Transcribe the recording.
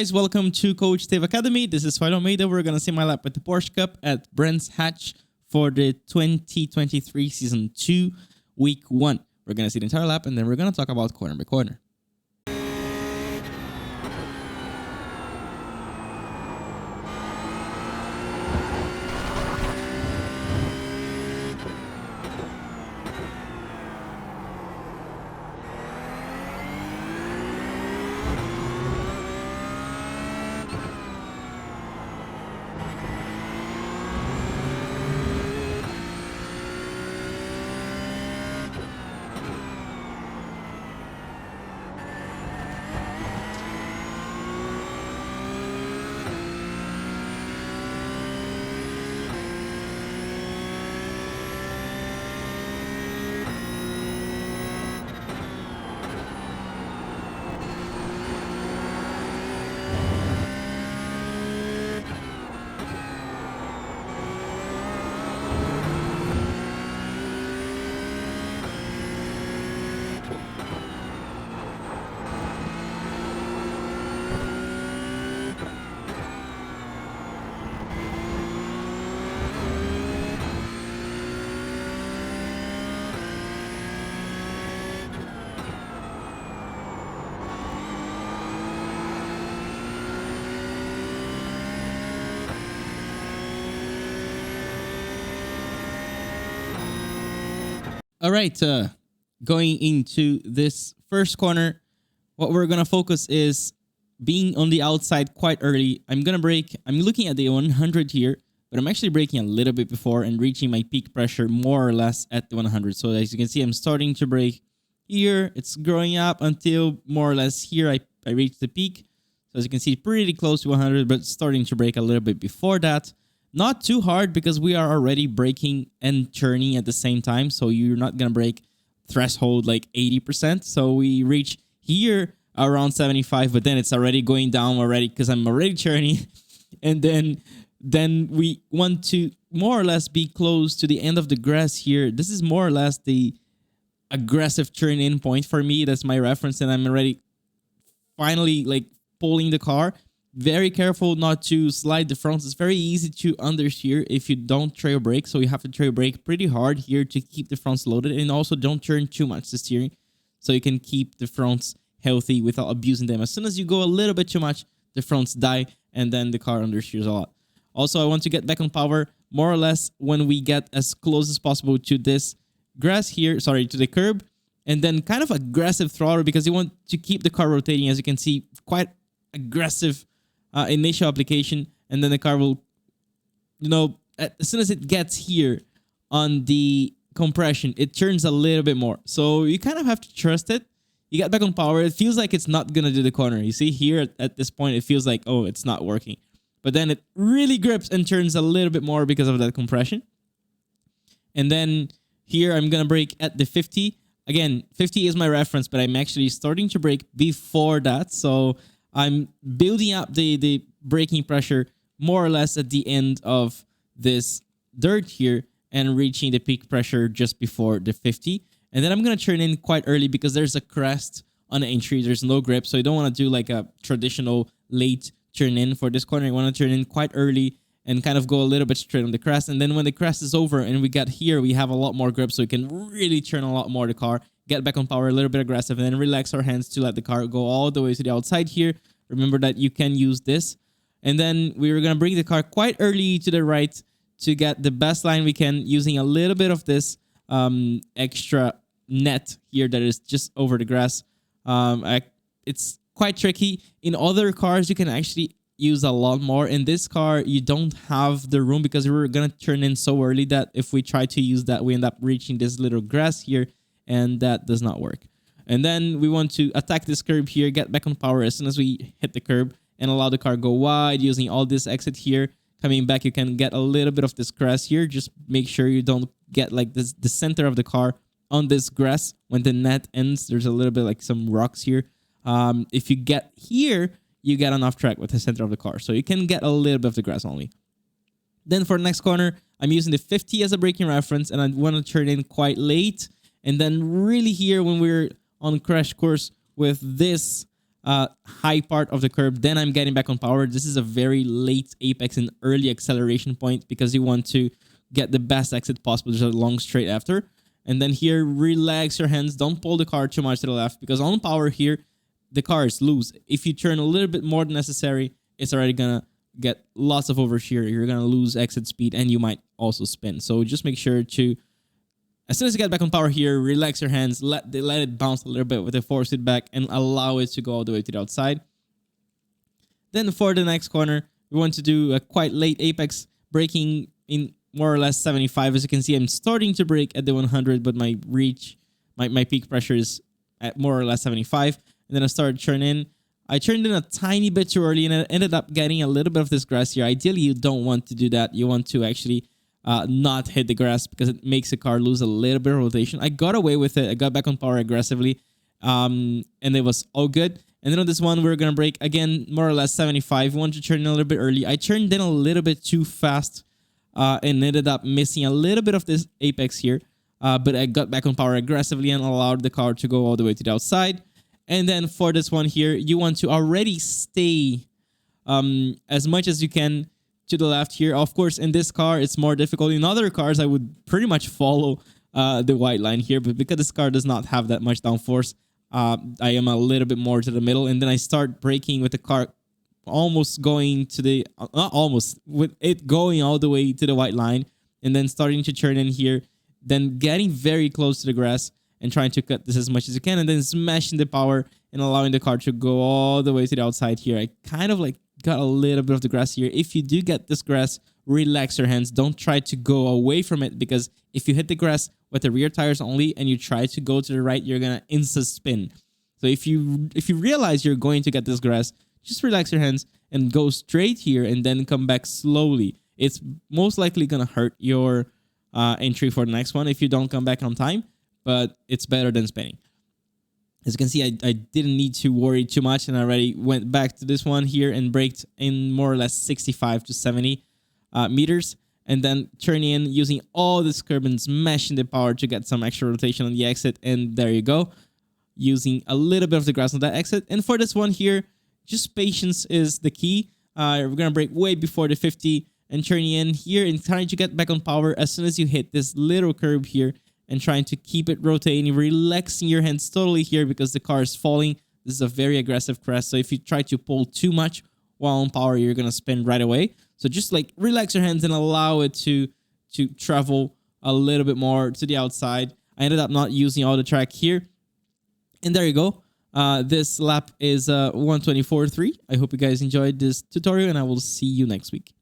guys, welcome to Coach Dave Academy. This is Almeida. We're going to see my lap at the Porsche Cup at Brands Hatch for the 2023 Season 2, Week 1. We're going to see the entire lap, and then we're going to talk about corner by corner. All right, going into this first corner, what we're going to focus is being on the outside quite early. I'm going to brake. I'm looking at the 100 here, but I'm actually braking a little bit before and reaching my peak pressure more or less at the 100. So as you can see, I'm starting to brake here. It's growing up until more or less here I reach the peak. So as you can see, pretty close to 100, but starting to brake a little bit before that. Not too hard because we are already braking and turning at the same time. So you're not going to brake threshold like 80%. So we reach here around 75, but then it's already going down already because I'm already turning. And then we want to more or less be close to the end of the grass here. This is more or less the aggressive turn in point for me. That's my reference. And I'm already finally like pulling the car. Very careful not to slide the fronts. It's very easy to understeer if you don't trail brake. So you have to trail brake pretty hard here to keep the fronts loaded. And also don't turn too much the steering so you can keep the fronts healthy without abusing them. As soon as you go a little bit too much, the fronts die and then the car understeers a lot. Also, I want to get back on power more or less when we get as close as possible to this grass here, sorry, to the curb. And then kind of aggressive throttle because you want to keep the car rotating. As you can see, quite aggressive initial application, and then the car will, as soon as it gets here on the compression, it turns a little bit more. So you kind of have to trust it. You get back on power. It feels like it's not going to do the corner. You see here at this point, it feels like, oh, it's not working. But then it really grips and turns a little bit more because of that compression. And then here I'm going to brake at the 50. Again, 50 is my reference, but I'm actually starting to brake before that. So I'm building up the braking pressure more or less at the end of this dirt here and reaching the peak pressure just before the 50. And then I'm going to turn in quite early because there's a crest on the entry. There's no grip, so you don't want to do like a traditional late turn in for this corner. You want to turn in quite early and kind of go a little bit straight on the crest. And then when the crest is over and we get here, we have a lot more grip, so we can really turn a lot more the car, get back on power, a little bit aggressive, and then relax our hands to let the car go all the way to the outside here. Remember that you can use this. And then we're going to bring the car quite early to the right to get the best line we can using a little bit of this extra net here that is just over the grass. It's quite tricky. In other cars, you can actually use a lot more. In this car, you don't have the room because we're going to turn in so early that if we try to use that, we end up reaching this little grass here, and that does not work. And then we want to attack this curb here, get back on power as soon as we hit the curb and allow the car go wide using all this exit here. Coming back, you can get a little bit of this grass here. Just make sure you don't get like this, the center of the car on this grass. When the net ends, there's a little bit like some rocks here. If you get here, you get on off track with the center of the car. So you can get a little bit of the grass only. Then for the next corner, I'm using the 50 as a braking reference, and I want to turn in quite late. And then really here when we're on crash course with this high part of the curb. Then I'm getting back on power. This is a very late apex and early acceleration point because you want to get the best exit possible. There's a long straight after. And then here, relax your hands. Don't pull the car too much to the left because on power here, the car is loose. If you turn a little bit more than necessary, it's already going to get lots of overshear. You're going to lose exit speed and you might also spin. So just make sure to, as soon as you get back on power here, relax your hands, let it bounce a little bit with the force feedback and allow it to go all the way to the outside. Then for the next corner, we want to do a quite late apex, braking in more or less 75. As you can see, I'm starting to brake at the 100, but my peak pressure is at more or less 75. And then I started turning in. I turned in a tiny bit too early and I ended up getting a little bit of this grass here. Ideally, you don't want to do that. You want to actually not hit the grass because it makes the car lose a little bit of rotation. I got away with it. I got back on power aggressively and it was all good. And then on this one, we're going to brake again, more or less 75. We want to turn in a little bit early. I turned in a little bit too fast and ended up missing a little bit of this apex here. But I got back on power aggressively and allowed the car to go all the way to the outside. And then for this one here, you want to already stay as much as you can to the left here. Of course, in this car, it's more difficult. In other cars, I would pretty much follow the white line here. But because this car does not have that much downforce, I am a little bit more to the middle. And then I start braking with the car almost going to the... Not almost, with it going all the way to the white line. And then starting to turn in here. Then getting very close to the grass. And trying to cut this as much as you can, and then smashing the power and allowing the car to go all the way to the outside here. I kind of like got a little bit of the grass here. If you do get this grass, relax your hands. Don't try to go away from it because if you hit the grass with the rear tires only and you try to go to the right, you're gonna insta spin. So if you realize you're going to get this grass, just relax your hands and go straight here and then come back slowly. It's most likely gonna hurt your entry for the next one if you don't come back on time. But it's better than spinning. As you can see, I didn't need to worry too much, and I already went back to this one here and braked in more or less 65 to 70 meters, and then turning in using all this curb and smashing the power to get some extra rotation on the exit, and there you go. Using a little bit of the grass on that exit. And for this one here, just patience is the key. We're going to brake way before the 50 and turning in here and trying to get back on power as soon as you hit this little curb here. And trying to keep it rotating, relaxing your hands totally here because the car is falling. This is a very aggressive crest. So if you try to pull too much while on power, you're going to spin right away. So just like relax your hands and allow it to travel a little bit more to the outside. I ended up not using all the track here. And there you go. This lap is 1:24.3. I hope you guys enjoyed this tutorial and I will see you next week.